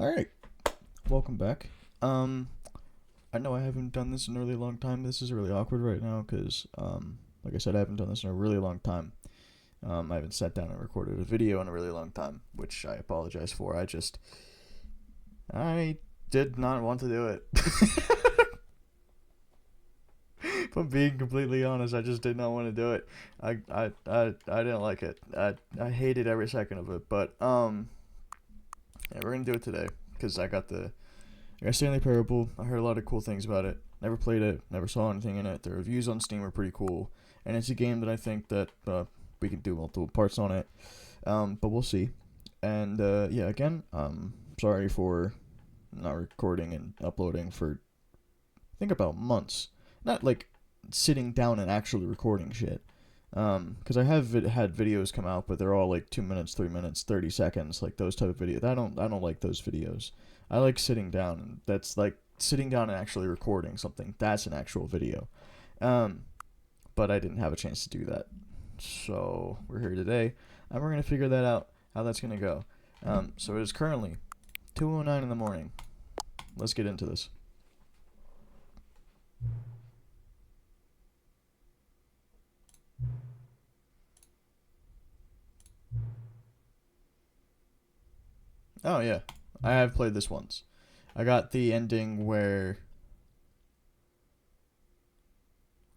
Alright, welcome back. I know I haven't done this in a really long time. This is really awkward right now because, like I said, I haven't done this in a really long time. I haven't sat down and recorded a video in a really long time, which I apologize for. I did not want to do it. If I'm being completely honest, I just did not want to do it. I didn't like it. I hated every second of it, but, yeah, we're gonna do it today because I got Stanley Parable. I heard a lot of cool things about it. Never played it. Never saw anything in it. The reviews on Steam are pretty cool, and it's a game that I think that we can do multiple parts on it. But we'll see. And yeah, again, sorry for not recording and uploading for I think about months. Not like sitting down and actually recording shit. Because I have had videos come out, but they're all like 2 minutes, 3 minutes, 30 seconds, like those type of videos. I don't like those videos. I like sitting down, and that's like sitting down and actually recording something. That's an actual video. But I didn't have a chance to do that. So we're here today, and we're gonna figure that out, how that's gonna go. So it is currently 2:09 in the morning. Let's get into this. Oh yeah, I have played this once. I got the ending where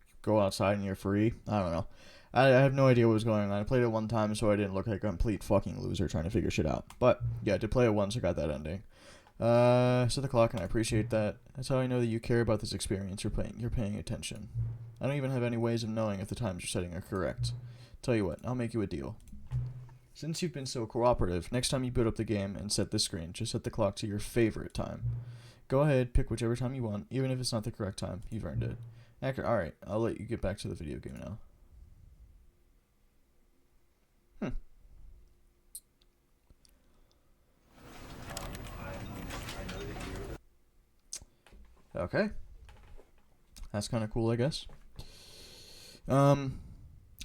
you go outside and you're free. I don't know. I have no idea what was going on. I played it one time, so I didn't look like a complete fucking loser trying to figure shit out. But yeah, to play it once, I got that ending. Set the clock, and I appreciate that. That's how I know that you care about this experience. You're paying attention. I don't even have any ways of knowing if the times you're setting are correct. Tell you what, I'll make you a deal. Since you've been so cooperative, next time you boot up the game and set the screen, just set the clock to your favorite time. Go ahead, pick whichever time you want, even if it's not the correct time. You've earned it. Alright, I'll let you get back to the video game now. Okay. That's kind of cool, I guess.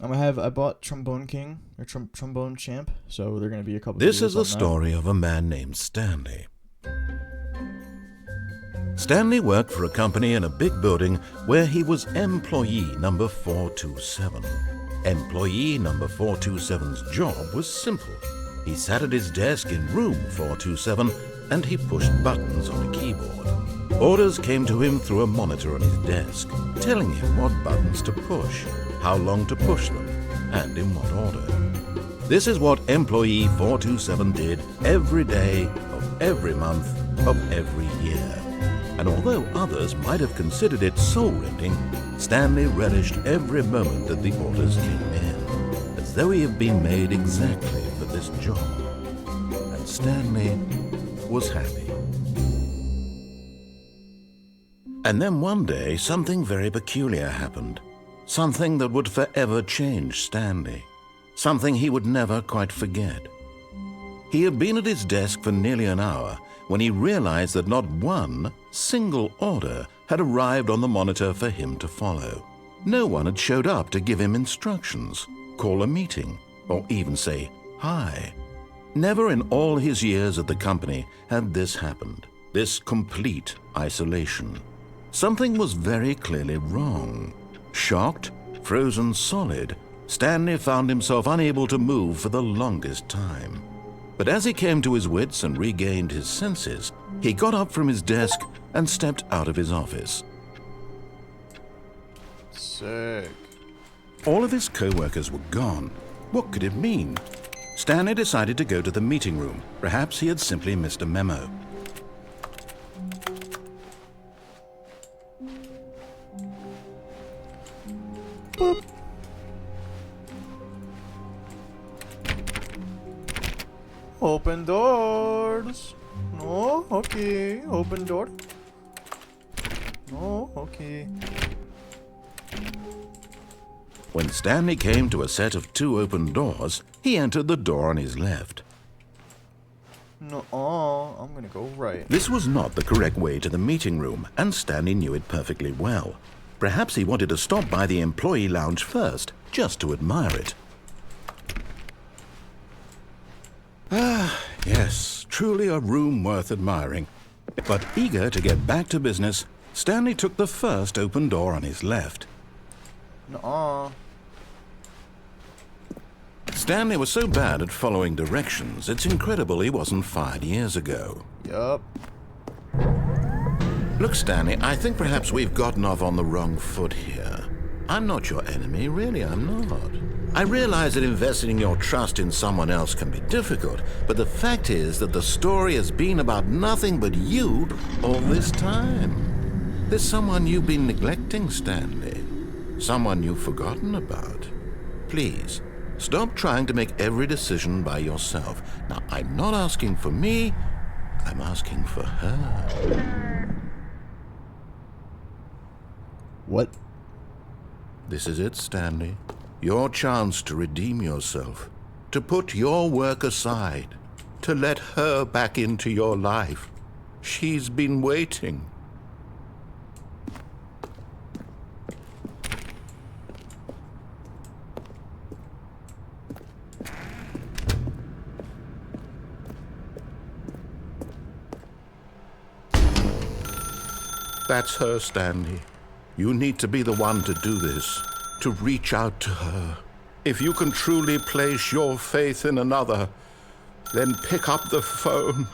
I bought Trombone King, or Trombone Champ, so they're going to be a couple This is the that. story of a man named Stanley. Stanley worked for a company in a big building where he was employee number 427. Employee number 427's job was simple. He sat at his desk in room 427 and he pushed buttons on a keyboard. Orders came to him through a monitor on his desk, telling him what buttons to push, how long to push them, and in what order. This is what employee 427 did every day of every month of every year. And although others might have considered it soul-rending, Stanley relished every moment that the orders came in, as though he had been made exactly for this job. And Stanley was happy. And then one day, something very peculiar happened. Something that would forever change Stanley. Something he would never quite forget. He had been at his desk for nearly an hour when he realized that not one single order had arrived on the monitor for him to follow. No one had showed up to give him instructions, call a meeting, or even say hi. Never in all his years at the company had this happened, this complete isolation. Something was very clearly wrong. Shocked, frozen solid, Stanley found himself unable to move for the longest time. But as he came to his wits and regained his senses, he got up from his desk and stepped out of his office. Sick. All of his co-workers were gone. What could it mean? Stanley decided to go to the meeting room. Perhaps he had simply missed a memo. Boop. Open doors. No, okay. Open door. No, okay. When Stanley came to a set of 2 open doors, he entered the door on his left. No, I'm gonna go right. This was not the correct way to the meeting room, and Stanley knew it perfectly well. Perhaps he wanted to stop by the employee lounge first, just to admire it. Yes, truly a room worth admiring. But eager to get back to business, Stanley took the first open door on his left. Nuh-uh. Stanley was so bad at following directions, it's incredible he wasn't fired years ago. Yup. Look, Stanley, I think perhaps we've gotten off on the wrong foot here. I'm not your enemy, really, I'm not. I realize that investing your trust in someone else can be difficult, but the fact is that the story has been about nothing but you all this time. There's someone you've been neglecting, Stanley. Someone you've forgotten about. Please, stop trying to make every decision by yourself. Now, I'm not asking for me, I'm asking for her. What? This is it, Stanley. Your chance to redeem yourself, to put your work aside, to let her back into your life. She's been waiting. That's her, Stanley. You need to be the one to do this, to reach out to her. If you can truly place your faith in another, then pick up the phone.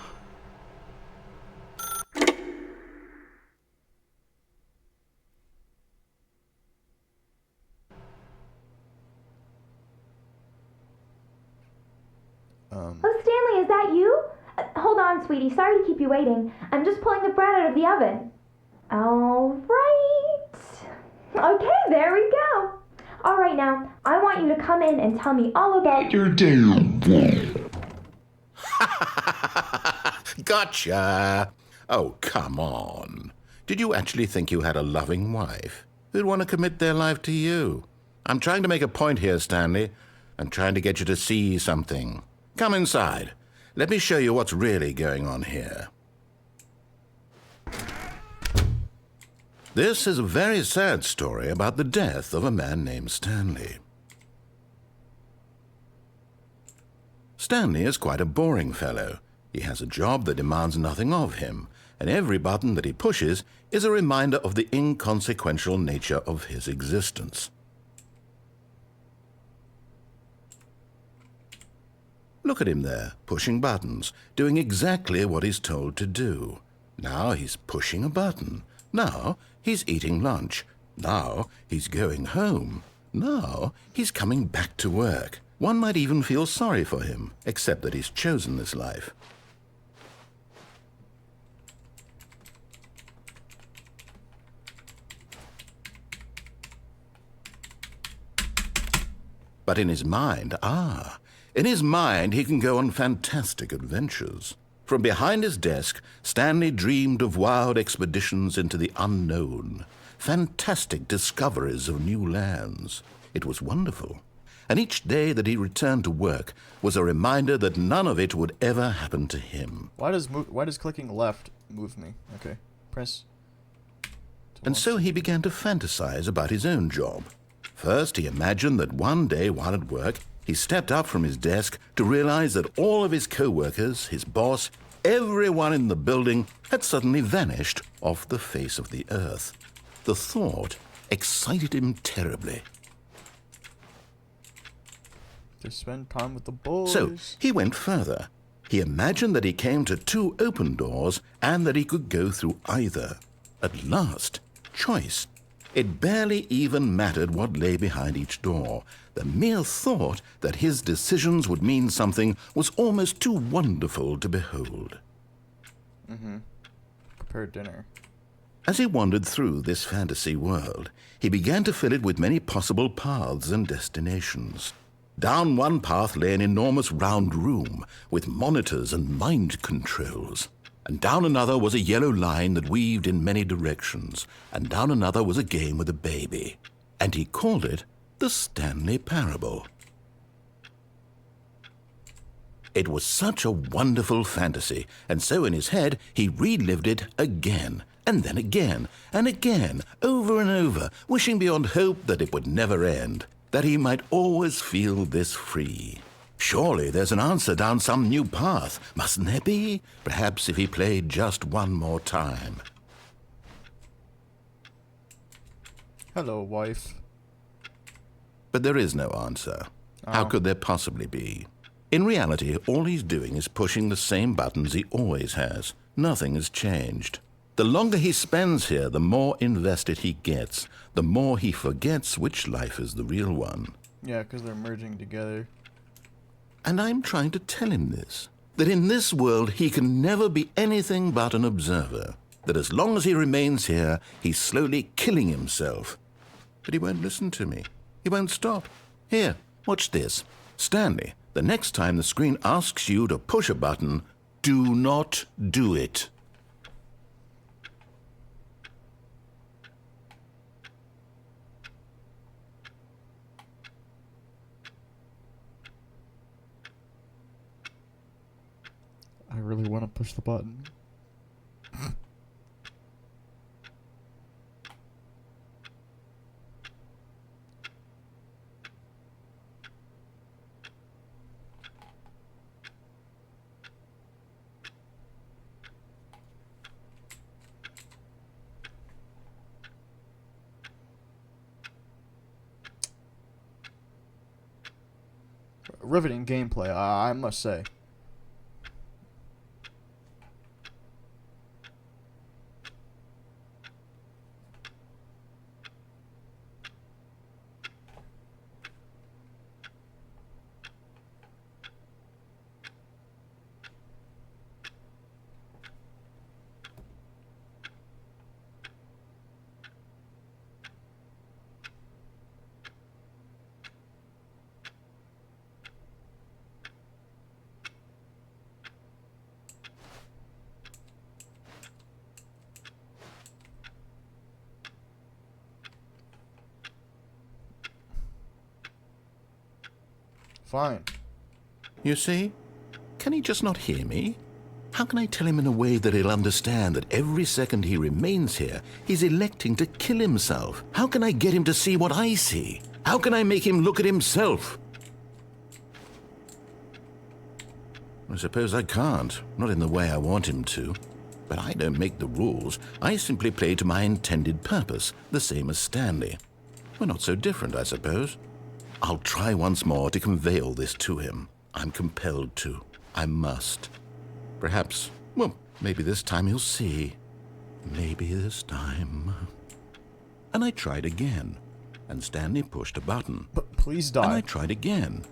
Oh, Stanley, is that you? Hold on, sweetie. Sorry to keep you waiting. I'm just pulling the bread out of the oven. All right. Okay, there we go. All right, now, I want you to come in and tell me all about your day. Gotcha! Oh, come on. Did you actually think you had a loving wife who'd want to commit their life to you? I'm trying to make a point here, Stanley. I'm trying to get you to see something. Come inside. Let me show you what's really going on here. This is a very sad story about the death of a man named Stanley. Stanley is quite a boring fellow. He has a job that demands nothing of him, and every button that he pushes is a reminder of the inconsequential nature of his existence. Look at him there, pushing buttons, doing exactly what he's told to do. Now he's pushing a button. Now he's eating lunch. Now he's going home. Now he's coming back to work. One might even feel sorry for him, except that he's chosen this life. But in his mind, in his mind he can go on fantastic adventures. From behind his desk, Stanley dreamed of wild expeditions into the unknown, fantastic discoveries of new lands. It was wonderful. And each day that he returned to work was a reminder that none of it would ever happen to him. Why does clicking left move me? Okay, press. And so he began to fantasize about his own job. First, he imagined that one day while at work, he stepped up from his desk to realize that all of his co-workers, his boss, everyone in the building had suddenly vanished off the face of the earth. The thought excited him terribly. To spend time with the boys. So he went further. He imagined that he came to two open doors and that he could go through either. At last, choice. It barely even mattered what lay behind each door. The mere thought that his decisions would mean something was almost too wonderful to behold. Prepare dinner. As he wandered through this fantasy world, he began to fill it with many possible paths and destinations. Down one path lay an enormous round room with monitors and mind controls. And down another was a yellow line that weaved in many directions. And down another was a game with a baby. And he called it the Stanley Parable. It was such a wonderful fantasy, and so in his head he relived it again, and then again, and again, over and over, wishing beyond hope that it would never end, that he might always feel this free. Surely there's an answer down some new path, mustn't there be? Perhaps if he played just one more time. Hello, wife. But there is no answer. How could there possibly be? In reality, all he's doing is pushing the same buttons he always has. Nothing has changed. The longer he spends here, the more invested he gets, the more he forgets which life is the real one. Yeah, because they're merging together. And I'm trying to tell him this, that in this world he can never be anything but an observer, that as long as he remains here, he's slowly killing himself. But he won't listen to me. He won't stop. Here, watch this. Stanley, the next time the screen asks you to push a button, do not do it. I really want to push the button. Riveting gameplay, I must say. Fine. You see? Can he just not hear me? How can I tell him in a way that he'll understand that every second he remains here, he's electing to kill himself? How can I get him to see what I see? How can I make him look at himself? I suppose I can't, not in the way I want him to. But I don't make the rules. I simply play to my intended purpose, the same as Stanley. We're not so different, I suppose. I'll try once more to convey all this to him. I'm compelled to. I must. Perhaps, well, maybe this time he'll see. Maybe this time. And I tried again, and Stanley pushed a button. But please die. And I tried again,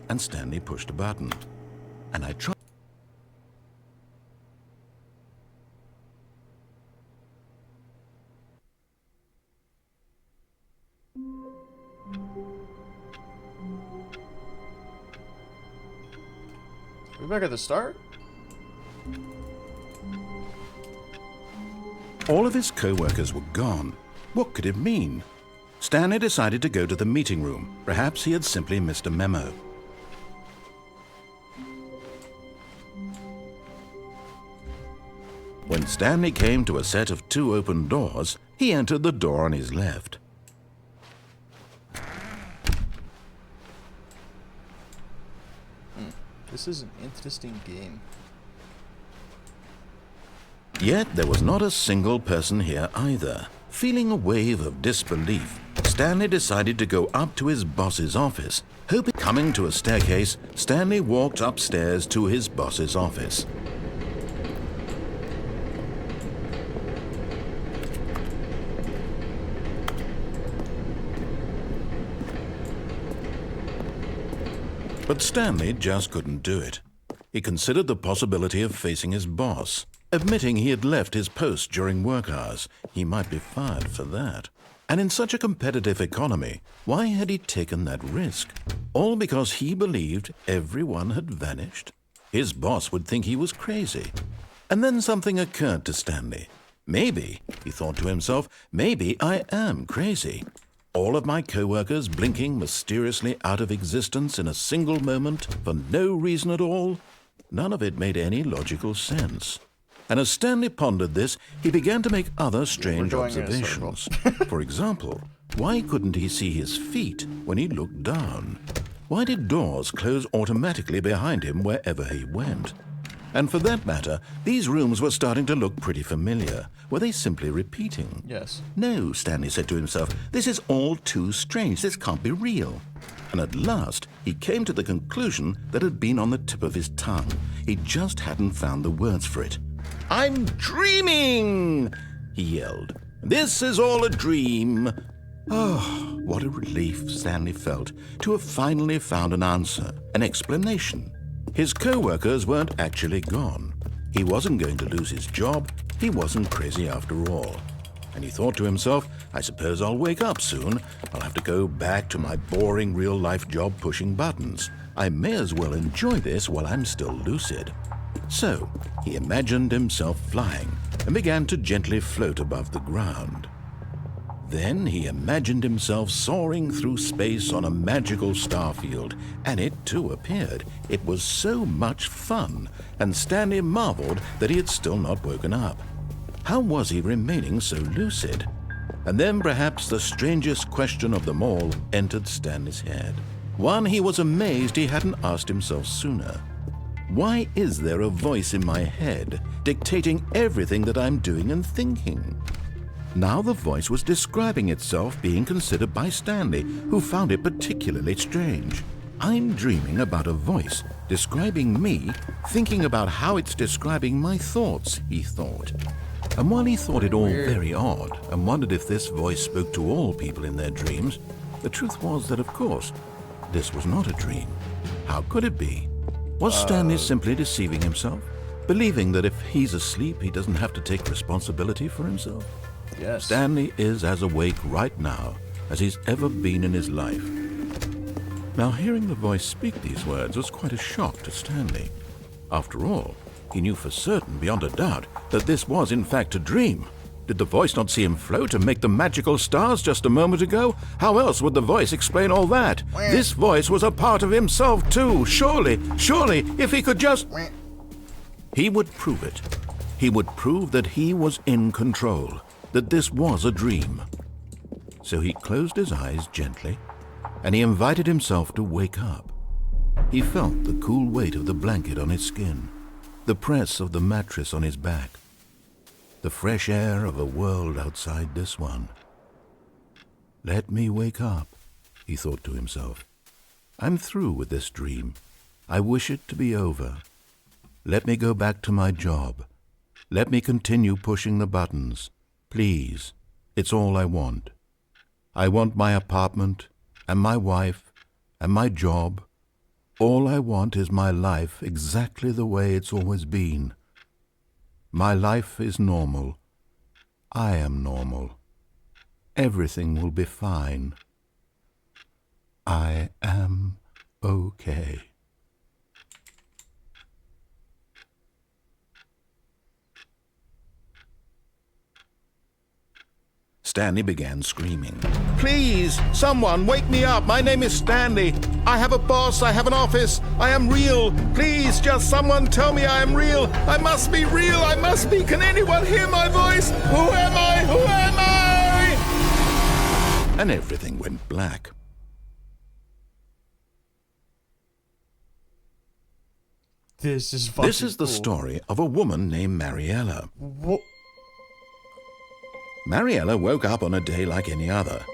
and Stanley pushed a button. And I tried. Are we back at the start? All of his co-workers were gone. What could it mean? Stanley decided to go to the meeting room. Perhaps he had simply missed a memo. When Stanley came to a set of 2 open doors, he entered the door on his left. This is an interesting game. Yet there was not a single person here either. Feeling a wave of disbelief, Stanley decided to go up to his boss's office. Coming to a staircase, Stanley walked upstairs to his boss's office. But Stanley just couldn't do it. He considered the possibility of facing his boss. Admitting he had left his post during work hours, he might be fired for that. And in such a competitive economy, why had he taken that risk? All because he believed everyone had vanished? His boss would think he was crazy. And then something occurred to Stanley. Maybe, he thought to himself, maybe I am crazy. All of my co-workers blinking mysteriously out of existence in a single moment for no reason at all? None of it made any logical sense. And as Stanley pondered this, he began to make other strange observations. For example, why couldn't he see his feet when he looked down? Why did doors close automatically behind him wherever he went? And for that matter, these rooms were starting to look pretty familiar. Were they simply repeating? Yes. No, Stanley said to himself, this is all too strange. This can't be real. And at last, he came to the conclusion that had been on the tip of his tongue. He just hadn't found the words for it. "I'm dreaming!" he yelled. "This is all a dream." Oh, what a relief Stanley felt to have finally found an answer, an explanation. His co-workers weren't actually gone. He wasn't going to lose his job. He wasn't crazy after all. And he thought to himself, I suppose I'll wake up soon. I'll have to go back to my boring real-life job pushing buttons. I may as well enjoy this while I'm still lucid. So he imagined himself flying and began to gently float above the ground. Then he imagined himself soaring through space on a magical starfield, and it too appeared. It was so much fun, and Stanley marveled that he had still not woken up. How was he remaining so lucid? And then perhaps the strangest question of them all entered Stanley's head. One he was amazed he hadn't asked himself sooner. Why is there a voice in my head dictating everything that I'm doing and thinking? Now the voice was describing itself being considered by Stanley, who found it particularly strange. I'm dreaming about a voice describing me, thinking about how it's describing my thoughts, he thought. And while he thought it all very odd and wondered if this voice spoke to all people in their dreams, the truth was that, of course, this was not a dream. How could it be? Was Stanley simply deceiving himself, believing that if he's asleep, he doesn't have to take responsibility for himself? Yes. Stanley is as awake right now as he's ever been in his life. Now, hearing the voice speak these words was quite a shock to Stanley. After all, he knew for certain, beyond a doubt, that this was in fact a dream. Did the voice not see him float and make the magical stars just a moment ago? How else would the voice explain all that? This voice was a part of himself too. Surely, if he could just... He would prove it. He would prove that he was in control, that this was a dream. So he closed his eyes gently, and he invited himself to wake up. He felt the cool weight of the blanket on his skin, the press of the mattress on his back, the fresh air of a world outside this one. Let me wake up, he thought to himself. I'm through with this dream. I wish it to be over. Let me go back to my job. Let me continue pushing the buttons. Please, it's all I want. I want my apartment and my wife and my job. All I want is my life exactly the way it's always been. My life is normal. I am normal. Everything will be fine. I am okay. Stanley began screaming. Please, someone, wake me up. My name is Stanley. I have a boss. I have an office. I am real. Please, just someone tell me I am real. I must be real. I must be. Can anyone hear my voice? Who am I? Who am I? And everything went black. This is fucking This is the cool. story of a woman named Mariella. What? Mariella woke up on a day like any other.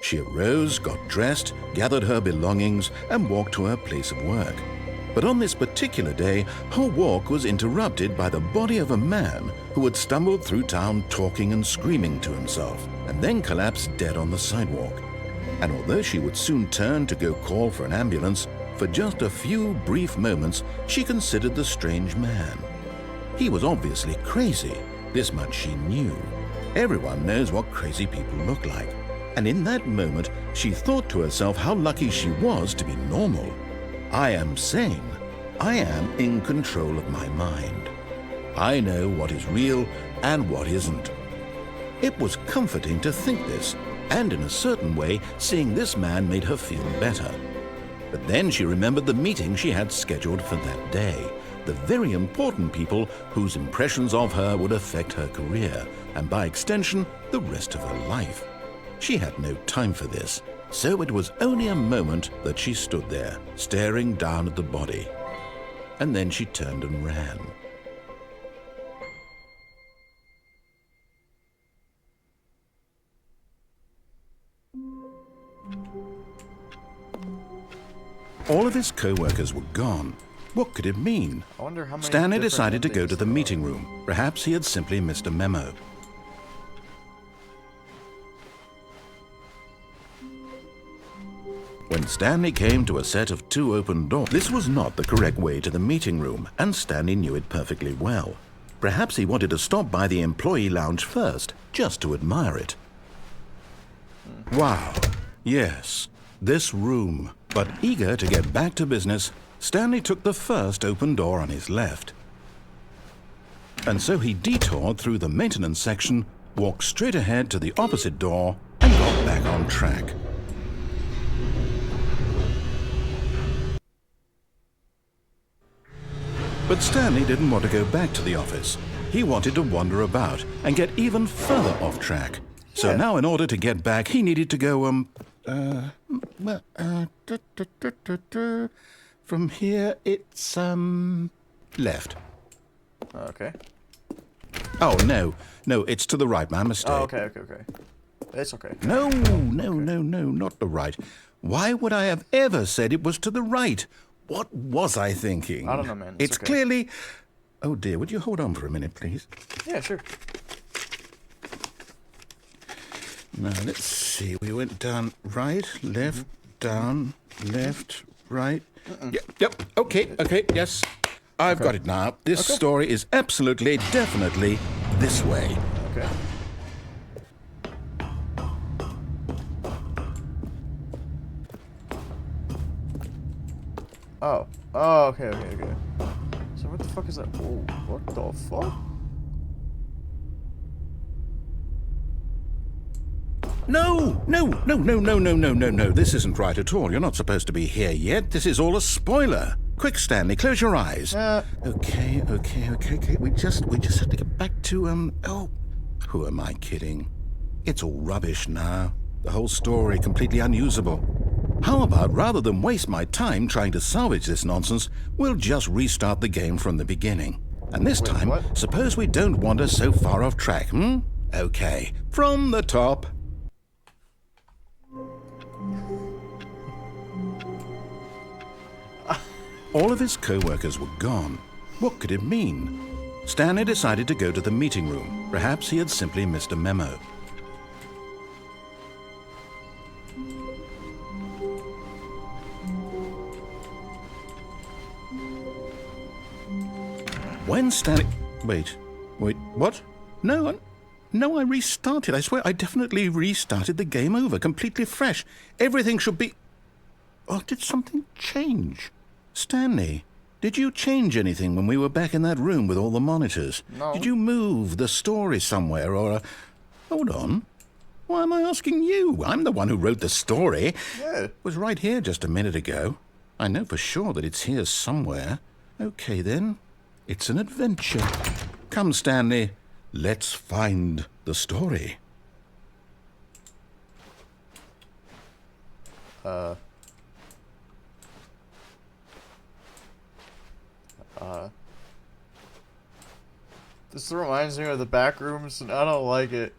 She arose, got dressed, gathered her belongings, and walked to her place of work. But on this particular day, her walk was interrupted by the body of a man who had stumbled through town talking and screaming to himself, and then collapsed dead on the sidewalk. And although she would soon turn to go call for an ambulance, for just a few brief moments she considered the strange man. He was obviously crazy, this much she knew. Everyone knows what crazy people look like. And in that moment, she thought to herself how lucky she was to be normal. I am sane. I am in control of my mind. I know what is real and what isn't. It was comforting to think this, and in a certain way, seeing this man made her feel better. But then she remembered the meeting she had scheduled for that day, the very important people whose impressions of her would affect her career, and by extension, the rest of her life. She had no time for this. So it was only a moment that she stood there, staring down at the body. And then she turned and ran. All of his co-workers were gone. What could it mean? I wonder how many Stanley different decided to go endings to the there are. meeting room. Perhaps he had simply missed a memo. When Stanley came to a set of 2 open doors, this was not the correct way to the meeting room, and Stanley knew it perfectly well. Perhaps he wanted to stop by the employee lounge first, just to admire it. Wow, yes, this room. But eager to get back to business, Stanley took the first open door on his left. And so he detoured through the maintenance section, walked straight ahead to the opposite door, and got back on track. But Stanley didn't want to go back to the office. He wanted to wander about and get even further off track. So now in order to get back, he needed to go, from here it's, left. Okay. Oh, no, it's to the right, my mistake. Oh, okay. It's okay. No, not the right. Why would I have ever said it was to the right? What was I thinking? I don't know, man. It's okay. clearly... Oh, dear, would you hold on for a minute, please? Yeah, sure. Now, let's see. We went down right, left, down, left, right. Yep, okay, yes. I've got it now. This story is absolutely, definitely this way. Okay. Oh, okay. So what the fuck is that? Oh, what the fuck? No. This isn't right at all. You're not supposed to be here yet. This is all a spoiler. Quick, Stanley, close your eyes. Okay. We just have to get back to, oh, who am I kidding? It's all rubbish now. The whole story completely unusable. How about, rather than waste my time trying to salvage this nonsense, we'll just restart the game from the beginning. And this time, what? suppose we don't wander so far off track, Okay, from the top. All of his co-workers were gone. What could it mean? Stanley decided to go to the meeting room. Perhaps he had simply missed a memo. When Stanley... Wait, what? No, I restarted. I swear, I definitely restarted the game over, completely fresh. Everything should be... Oh, did something change? Stanley, did you change anything when we were back in that room with all the monitors? No. Did you move the story somewhere, or... Hold on. Why am I asking you? I'm the one who wrote the story. Yeah. It was right here just a minute ago. I know for sure that it's here somewhere. Okay, then. It's an adventure. Come, Stanley. Let's find the story. This reminds me of the back rooms, and I don't like it.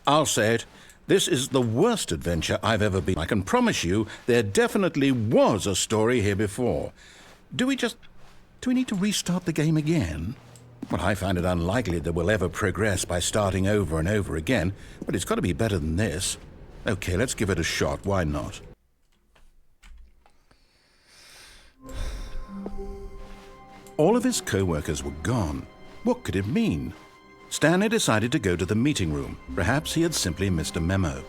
I'll say it. This is the worst adventure I've ever been. I can promise you there definitely was a story here before. Do we need to restart the game again? Well, I find it unlikely that we'll ever progress by starting over and over again, but it's got to be better than this. Okay, let's give it a shot. Why not? All of his co-workers were gone. What could it mean? Stanley decided to go to the meeting room. Perhaps he had simply missed a memo.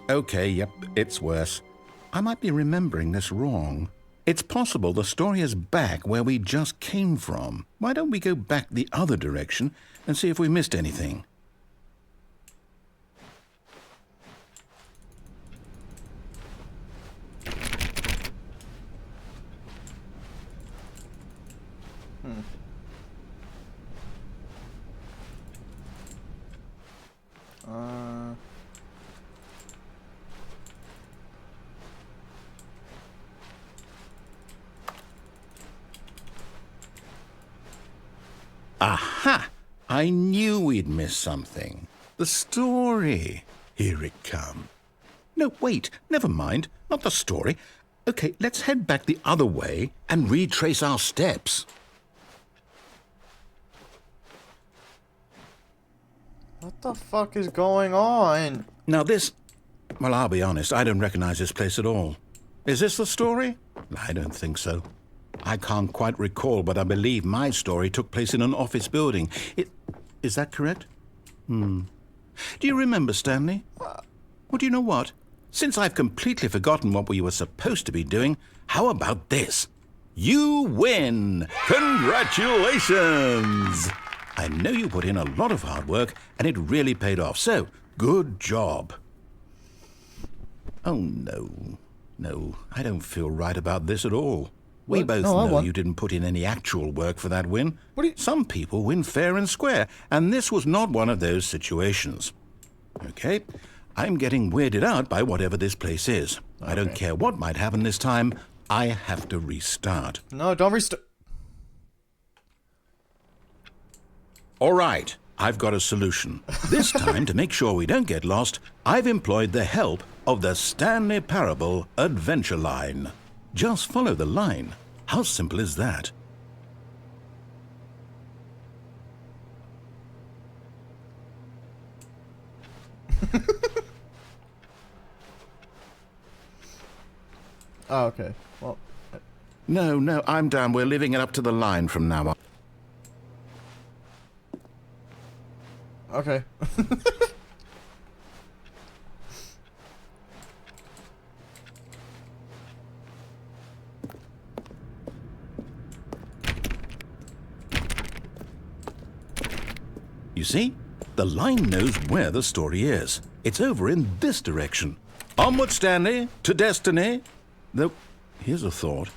Okay, yep, it's worse. I might be remembering this wrong. It's possible the story is back where we just came from. Why don't we go back the other direction and see if we missed anything? Aha! I knew we'd miss something. The story. Here it comes. No, wait, never mind. Not the story. Okay, let's head back the other way and retrace our steps. What the fuck is going on? Now this... Well, I'll be honest, I don't recognize this place at all. Is this the story? I don't think so. I can't quite recall, but I believe my story took place in an office building. Is that correct? Do you remember, Stanley? Well, do you know what? Since I've completely forgotten what we were supposed to be doing, how about this? You win! Congratulations! I know you put in a lot of hard work, and it really paid off, so good job. Oh, no. No, I don't feel right about this at all. We both know you didn't put in any actual work for that win. Some people win fair and square, and this was not one of those situations. Okay, I'm getting weirded out by whatever this place is. Okay. I don't care what might happen this time. I have to restart. No, don't restart. All right, I've got a solution. This time, to make sure we don't get lost, I've employed the help of the Stanley Parable Adventure Line. Just follow the line. How simple is that? Oh, okay. Well... No, I'm down. We're leaving it up to the line from now on. Okay. You see? The line knows where the story is. It's over in this direction. Onward, Stanley, to destiny. Though, here's a thought.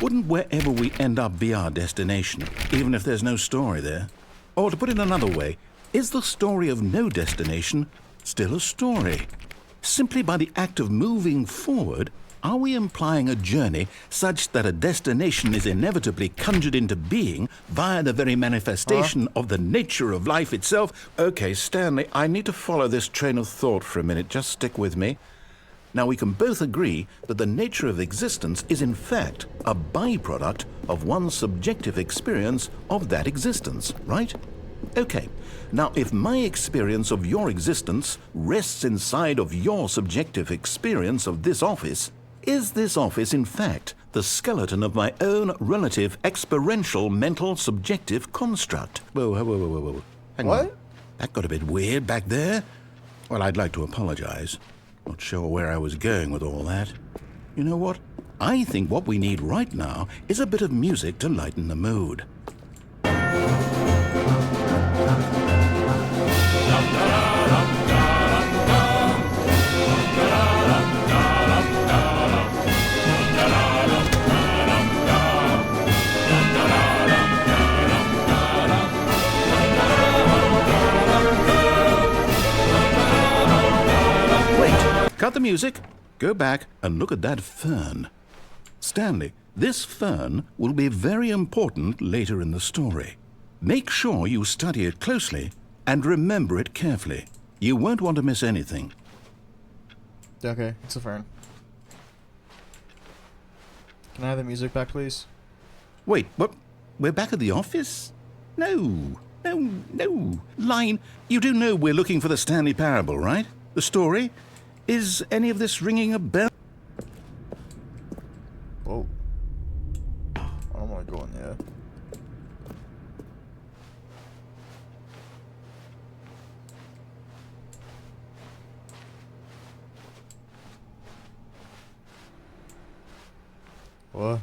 Wouldn't wherever we end up be our destination, even if there's no story there? Or to put it another way, is the story of no destination still a story? Simply by the act of moving forward, are we implying a journey such that a destination is inevitably conjured into being via the very manifestation of the nature of life itself? Okay, Stanley, I need to follow this train of thought for a minute. Just stick with me. Now, we can both agree that the nature of existence is in fact a byproduct of one's subjective experience of that existence, right? Okay, now if my experience of your existence rests inside of your subjective experience of this office, is this office in fact the skeleton of my own relative experiential mental subjective construct? Whoa. Hang on. That got a bit weird back there. Well, I'd like to apologize. Not sure where I was going with all that. You know what? I think what we need right now is a bit of music to lighten the mood. Cut the music, go back and look at that fern. Stanley, this fern will be very important later in the story. Make sure you study it closely and remember it carefully. You won't want to miss anything. Okay, it's a fern. Can I have the music back, please? Wait, what? We're back at the office? No. Line, you do know we're looking for the Stanley Parable, right? The story? Is any of this ringing a bell? Whoa. I don't want to go in there. What?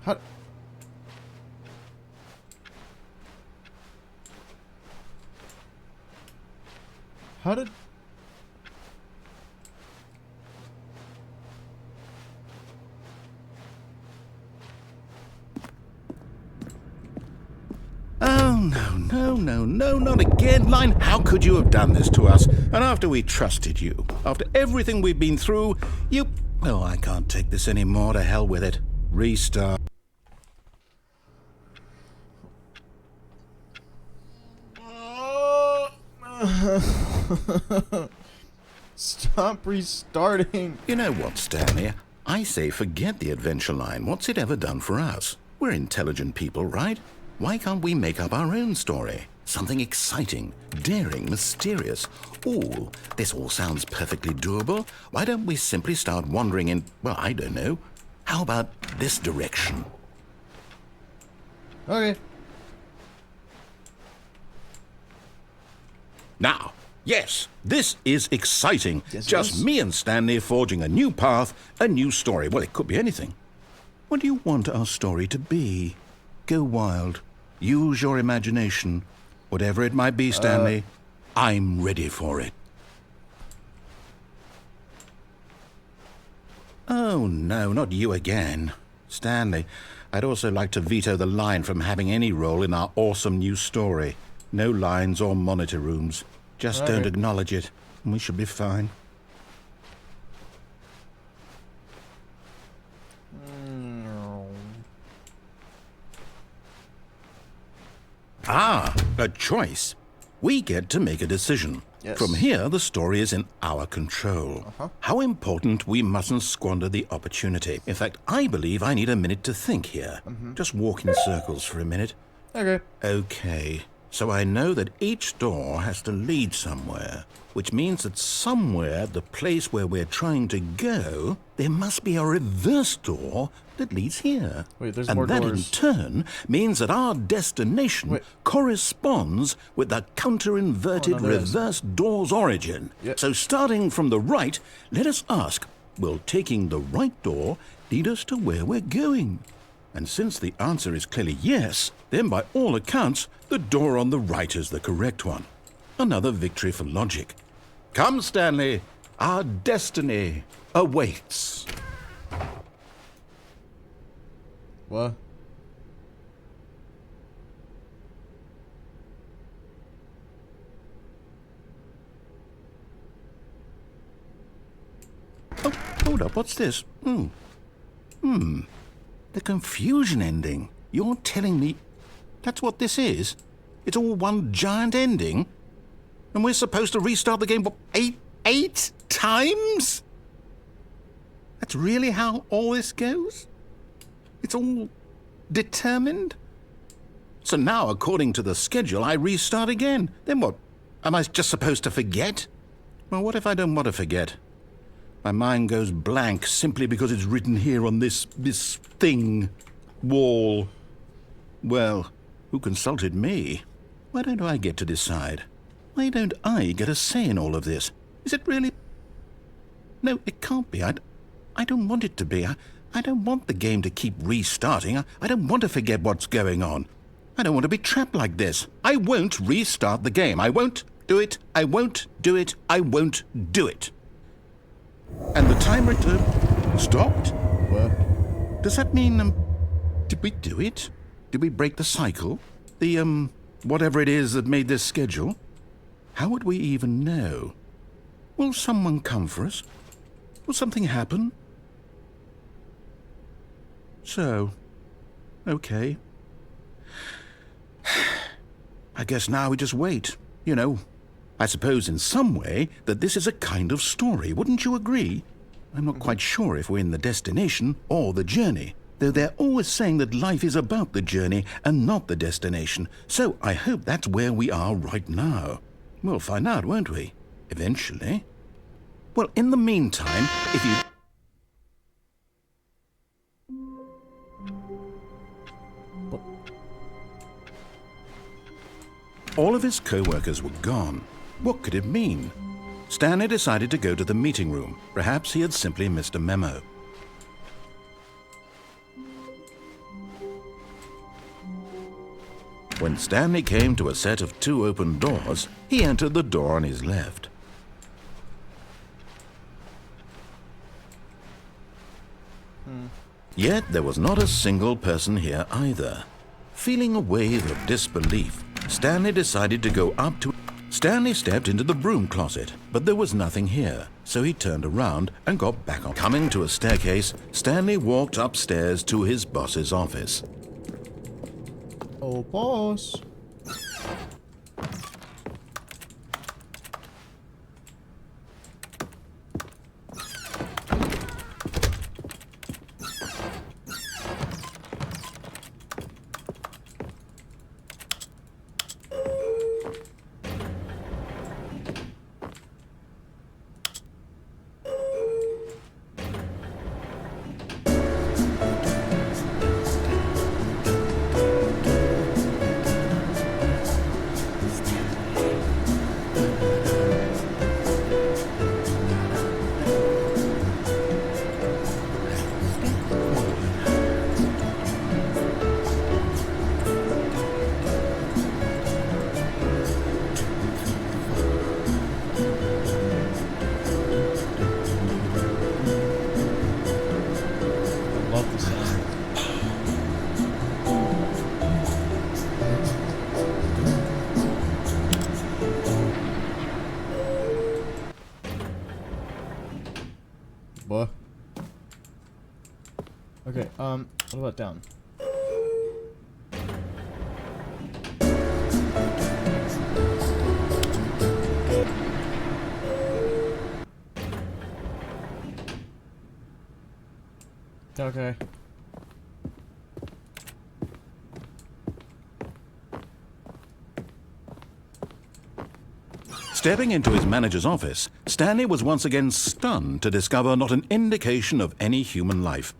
How? How did? Oh, no, not again, Line. How could you have done this to us? And after we trusted you, after everything we've been through, you... Oh, I can't take this anymore. To hell with it. Restart. Stop restarting. You know what, Stanley? I say forget the adventure line. What's it ever done for us? We're intelligent people, right? Why can't we make up our own story? Something exciting, daring, mysterious. Ooh, this all sounds perfectly doable. Why don't we simply start wandering in, well, I don't know. How about this direction? Okay. Now, yes, this is exciting. Yes, it Just is. me and Stanley forging a new path, a new story. Well, it could be anything. What do you want our story to be? Go wild. Use your imagination. Whatever it might be, Stanley, I'm ready for it. Oh, no, not you again. Stanley, I'd also like to veto the line from having any role in our awesome new story. No lines or monitor rooms. Just don't acknowledge it, and we should be fine. Ah, a choice. We get to make a decision. Yes. From here, the story is in our control. How important we mustn't squander the opportunity. In fact, I believe I need a minute to think here. Just walk in circles for a minute. Okay. Okay, so I know that each door has to lead somewhere, which means that somewhere, the place where we're trying to go, there must be a reverse door that leads here. Wait, there's and more that doors. in turn means that our destination Wait. corresponds with the counter-inverted Oh, no, there is. reverse door's origin. Yep. So starting from the right, let us ask, will taking the right door lead us to where we're going? And since the answer is clearly yes, then by all accounts, the door on the right is the correct one. Another victory for logic. Come, Stanley, our destiny awaits. What? Oh, hold up, what's this? The confusion ending. You're telling me that's what this is? It's all one giant ending? And we're supposed to restart the game, what, eight times? That's really how all this goes? It's all determined? So now, according to the schedule, I restart again. Then what? Am I just supposed to forget? Well, what if I don't want to forget? My mind goes blank simply because it's written here on this thing, wall. Well, who consulted me? Why don't I get to decide? Why don't I get a say in all of this? Is it really? No, it can't be. I don't want it to be. I don't want the game to keep restarting. I don't want to forget what's going on. I don't want to be trapped like this. I won't restart the game. I won't do it. I won't do it. I won't do it. And the timer stopped? What? Does that mean, did we do it? Did we break the cycle? The, whatever it is that made this schedule? How would we even know? Will someone come for us? Will something happen? So, okay. I guess now we just wait, you know. I suppose in some way that this is a kind of story, wouldn't you agree? I'm not quite sure if we're in the destination or the journey, though they're always saying that life is about the journey and not the destination, so I hope that's where we are right now. We'll find out, won't we? Eventually. Well, in the meantime, if you... All of his co-workers were gone. What could it mean? Stanley decided to go to the meeting room. Perhaps he had simply missed a memo. When Stanley came to a set of 2 open doors, he entered the door on his left. Yet there was not a single person here either. Feeling a wave of disbelief, Stanley decided to go up to... Stanley stepped into the broom closet, but there was nothing here, so he turned around and got back on. Coming to a staircase, Stanley walked upstairs to his boss's office. Oh, boss. Love the sound. What? Okay, what about down? Okay. Stepping into his manager's office, Stanley was once again stunned to discover not an indication of any human life.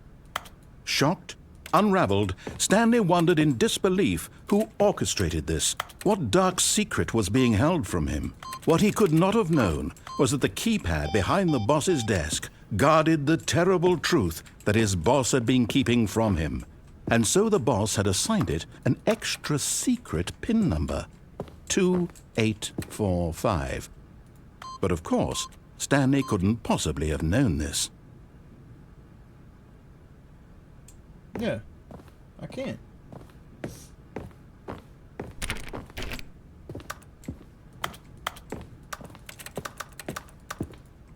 Shocked, unraveled, Stanley wondered in disbelief who orchestrated this. What dark secret was being held from him? What he could not have known was that the keypad behind the boss's desk guarded the terrible truth that his boss had been keeping from him. And so the boss had assigned it an extra secret PIN number, 2845. But of course, Stanley couldn't possibly have known this. Yeah, I can't.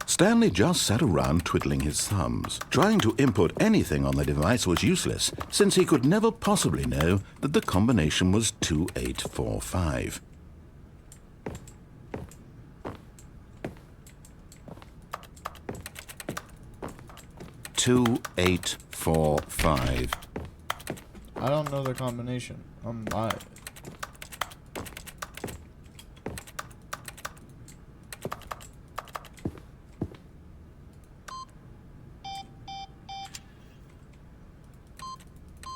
Stanley just sat around twiddling his thumbs. Trying to input anything on the device was useless, since he could never possibly know that the combination was 2845. "2845. I don't know the combination.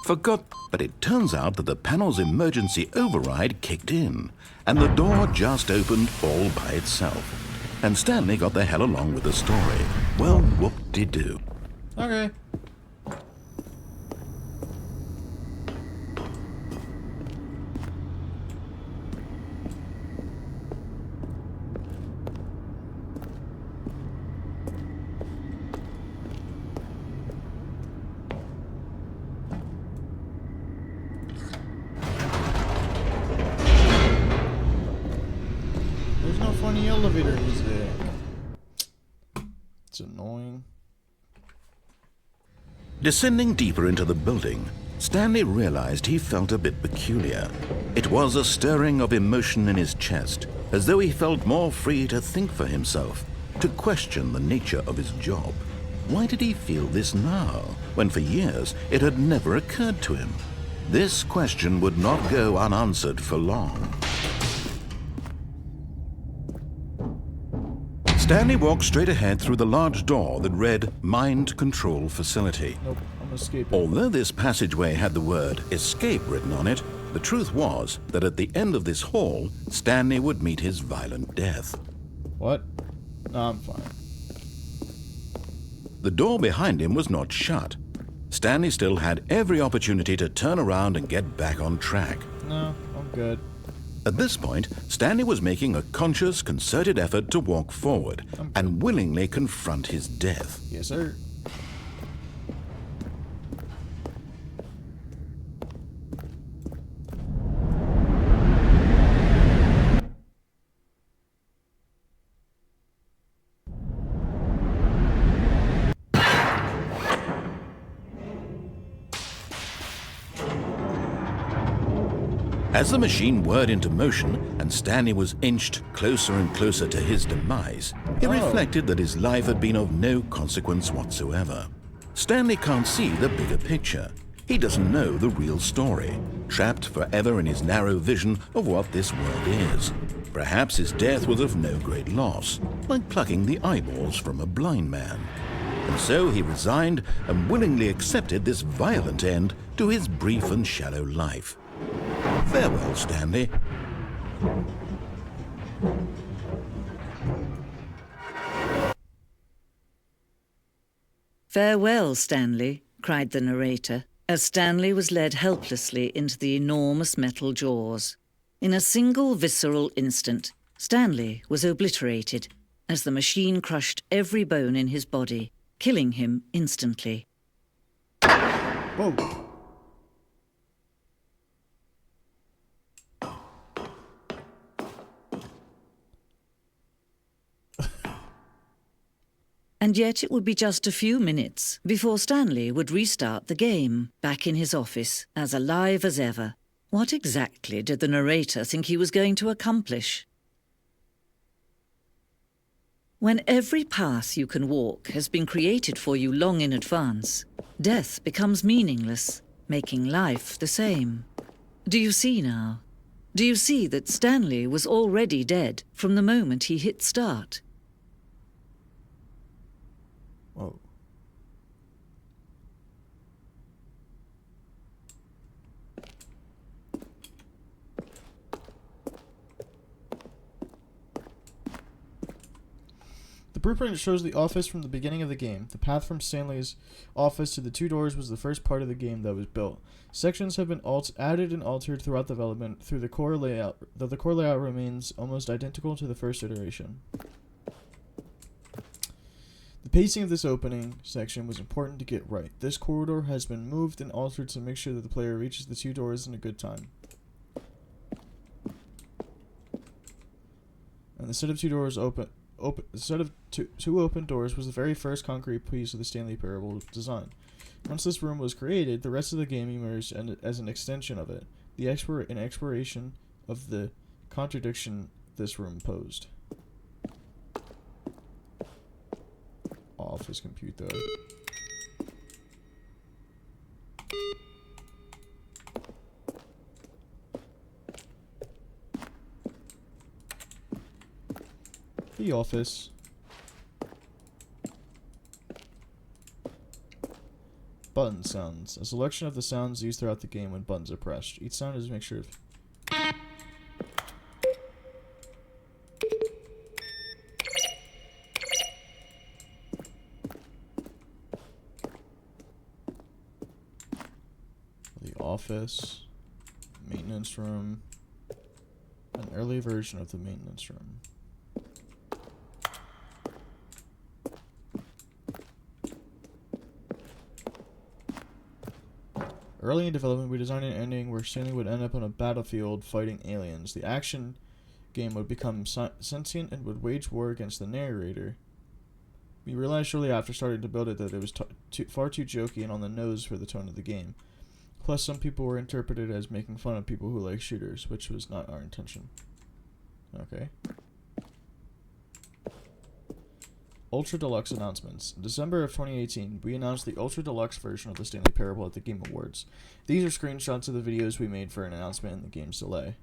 Forgot, but it turns out that the panel's emergency override kicked in, and the door just opened all by itself. And Stanley got the hell along with the story. Well, whoop-de-doo. Okay. There's no funny elevator music. It's annoying. Descending deeper into the building, Stanley realized he felt a bit peculiar. It was a stirring of emotion in his chest, as though he felt more free to think for himself, to question the nature of his job. Why did he feel this now, when for years it had never occurred to him? This question would not go unanswered for long. Stanley walked straight ahead through the large door that read Mind Control Facility. Nope, I'm escaping. Although this passageway had the word escape written on it, the truth was that at the end of this hall, Stanley would meet his violent death. What? No, I'm fine. The door behind him was not shut. Stanley still had every opportunity to turn around and get back on track. No, I'm good. At this point, Stanley was making a conscious, concerted effort to walk forward and willingly confront his death. Yes, sir. As the machine whirred into motion and Stanley was inched closer and closer to his demise, he reflected that his life had been of no consequence whatsoever. Stanley can't see the bigger picture. He doesn't know the real story, trapped forever in his narrow vision of what this world is. Perhaps his death was of no great loss, like plucking the eyeballs from a blind man. And so he resigned and willingly accepted this violent end to his brief and shallow life. Farewell, Stanley. Farewell, Stanley, cried the narrator, as Stanley was led helplessly into the enormous metal jaws. In a single visceral instant, Stanley was obliterated as the machine crushed every bone in his body, killing him instantly. Whoa. And yet it would be just a few minutes before Stanley would restart the game, back in his office, as alive as ever. What exactly did the narrator think he was going to accomplish? When every path you can walk has been created for you long in advance, death becomes meaningless, making life the same. Do you see now? Do you see that Stanley was already dead from the moment he hit start? Whoa. The blueprint shows the office from the beginning of the game. The path from Stanley's office to the two doors was the first part of the game that was built. Sections have been added and altered throughout development through the core layout, though the core layout remains almost identical to the first iteration. The pacing of this opening section was important to get right. This corridor has been moved and altered to make sure that the player reaches the two doors in a good time. And the set of two doors two open doors was the very first concrete piece of the Stanley Parable design. Once this room was created, the rest of the game emerged as an extension of it, an exploration of the contradiction this room posed. Office computer. The office. Button sounds. A selection of the sounds used throughout the game when buttons are pressed. Each sound is a mixture of the office, maintenance room, an early version of the maintenance room. Early in development, we designed an ending where Stanley would end up on a battlefield fighting aliens. The action game would become sentient and would wage war against the narrator. We realized shortly after starting to build it that it was far too jokey and on the nose for the tone of the game. Plus, some people were interpreted as making fun of people who like shooters, which was not our intention. Okay. Ultra Deluxe announcements. In December of 2018, we announced the Ultra Deluxe version of the Stanley Parable at the Game Awards. These are screenshots of the videos we made for an announcement in the game's delay.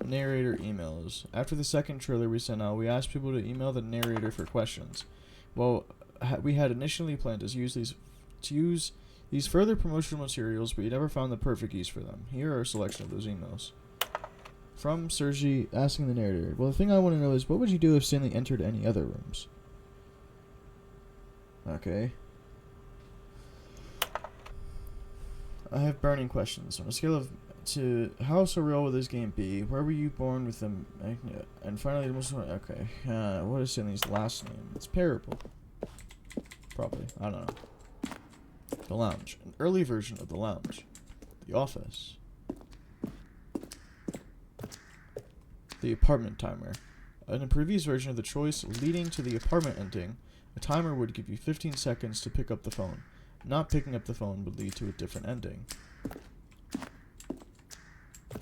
Narrator emails. After the second trailer we sent out, we asked people to email the narrator for questions. Well, we had initially planned to use These further promotional materials, but you never found the perfect use for them. Here are a selection of those emails. From Sergi, asking the narrator, well, the thing I want to know is, what would you do if Stanley entered any other rooms? Okay. I have burning questions. On a scale of to how surreal will this game be? Where were you born with them? And finally, the most okay. What is Stanley's last name? It's Parable. Probably. I don't know. The Lounge. An early version of The Lounge. The Office. The Apartment Timer. In a previous version of the choice leading to the apartment ending, a timer would give you 15 seconds to pick up the phone. Not picking up the phone would lead to a different ending.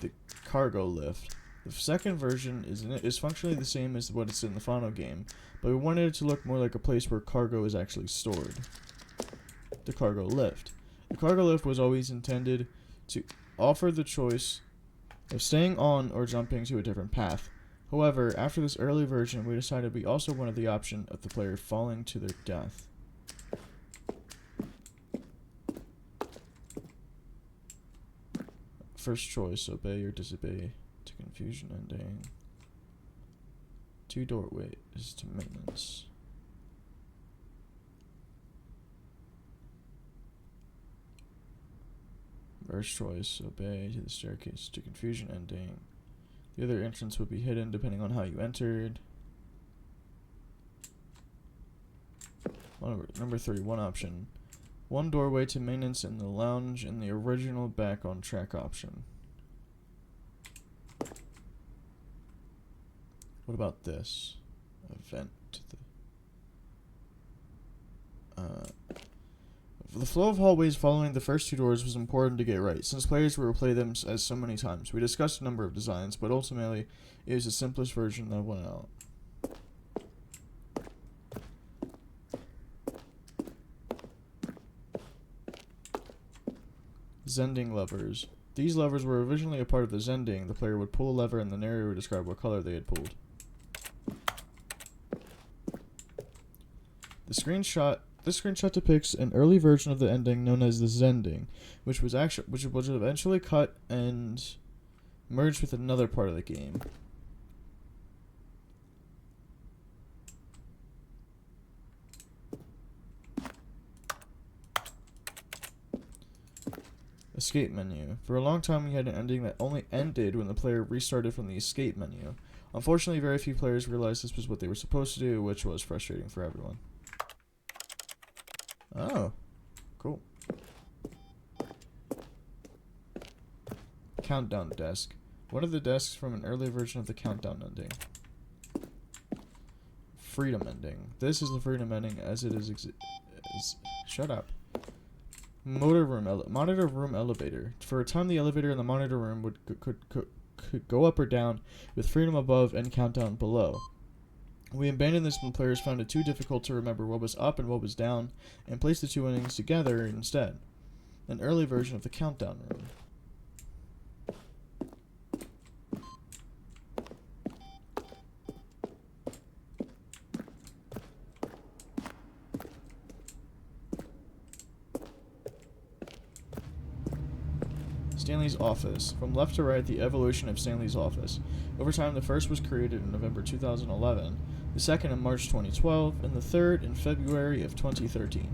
The Cargo Lift. The second version is functionally the same as what it's in the final game, but we wanted it to look more like a place where cargo is actually stored. The Cargo Lift. The Cargo Lift was always intended to offer the choice of staying on or jumping to a different path. However, after this early version, we decided we also wanted the option of the player falling to their death. First choice, obey or disobey to confusion ending. 2 doorways to maintenance. First choice, obey to the staircase to confusion ending. The other entrance would be hidden depending on how you entered. Number 3, one option. 1 doorway to maintenance in the lounge and the original back on track option. What about this? Event to the flow of hallways following the first 2 doors was important to get right, since players would replay them as so many times. We discussed a number of designs, but ultimately, it was the simplest version that went out. Zending levers. These levers were originally a part of the Zending. The player would pull a lever and the narrator would describe what color they had pulled. This screenshot depicts an early version of the ending known as the Zending, which was eventually cut and merged with another part of the game. Escape menu. For a long time we had an ending that only ended when the player restarted from the escape menu. Unfortunately, very few players realized this was what they were supposed to do, which was frustrating for everyone. Oh, cool. Countdown desk. One of the desks from an early version of the countdown ending. Freedom ending. This is the freedom ending as it is shut up. Monitor room elevator. For a time, the elevator in the monitor room could go up or down, with freedom above and countdown below. We abandoned this when players found it too difficult to remember what was up and what was down, and placed the 2 endings together instead. An early version of the countdown room. Stanley's office. From left to right, the evolution of Stanley's office. Over time, the first was created in November 2011, the second in March 2012, and the third in February of 2013.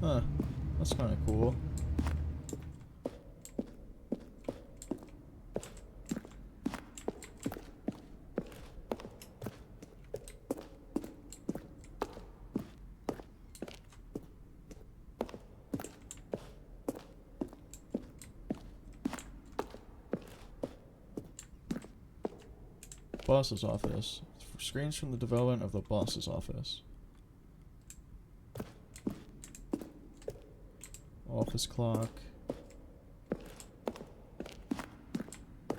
Huh, that's kind of cool. Boss's office. Screens from the development of the boss's office. Office clock.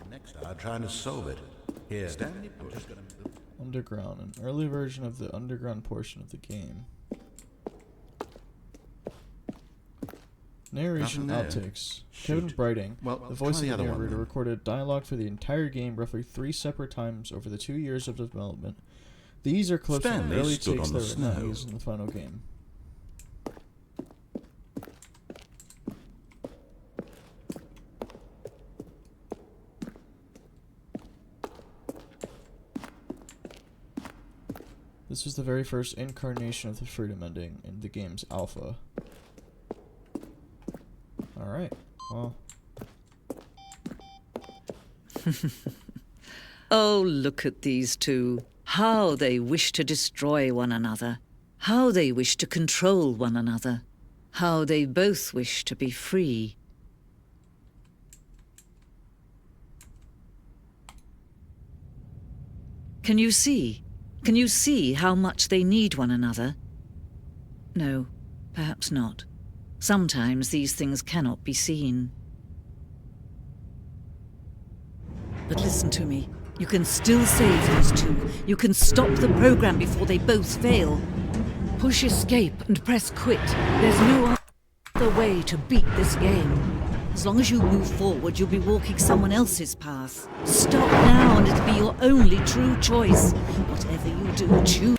Next, I'm trying to solve it. Here, Stanley. Underground. An early version of the underground portion of the game. Narration Nothing there. outtakes. Shoot. Kevin Brighting, Well, the voice try of the the other one narrator, then. recorded dialogue for the entire game roughly 3 separate times over the 2 years of development. These are clips from Stanley early stood takes on that the were not snow. used in the final game. This was the very first incarnation of the freedom ending in the game's alpha. Alright, well, Oh, look at these two. How they wish to destroy one another. How they wish to control one another. How they both wish to be free. Can you see? Can you see how much they need one another? No, perhaps not. Sometimes these things cannot be seen. But listen to me. You can still save these two. You can stop the program before they both fail. Push escape and press quit. There's no other way to beat this game. As long as you move forward, you'll be walking someone else's path. Stop now and it'll be your only true choice. Whatever you do, choose.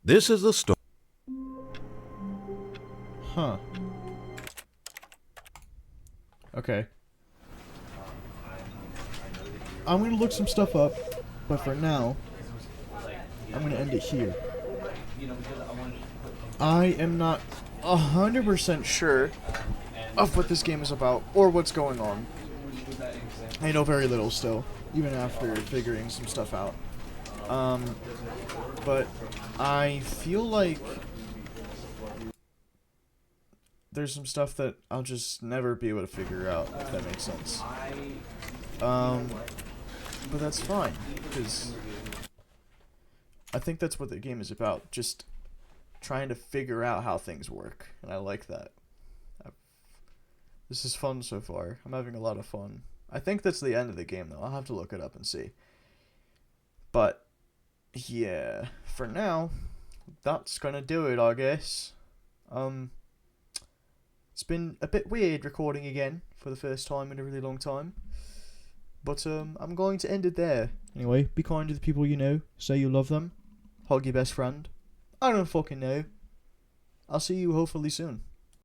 This is the story. huh. Okay. I'm gonna look some stuff up, but for now, I'm gonna end it here. I am not 100% sure of what this game is about or what's going on. I know very little still, even after figuring some stuff out. But I feel like there's some stuff that I'll just never be able to figure out, if that makes sense. But that's fine, because I think that's what the game is about, just trying to figure out how things work, and I like that. This is fun so far. I'm having a lot of fun. I think that's the end of the game, though. I'll have to look it up and see. But, yeah, for now, that's gonna do it, I guess. It's been a bit weird recording again for the first time in a really long time. But, I'm going to end it there. Anyway, be kind to the people you know. Say you love them. Hug your best friend. I don't fucking know. I'll see you hopefully soon.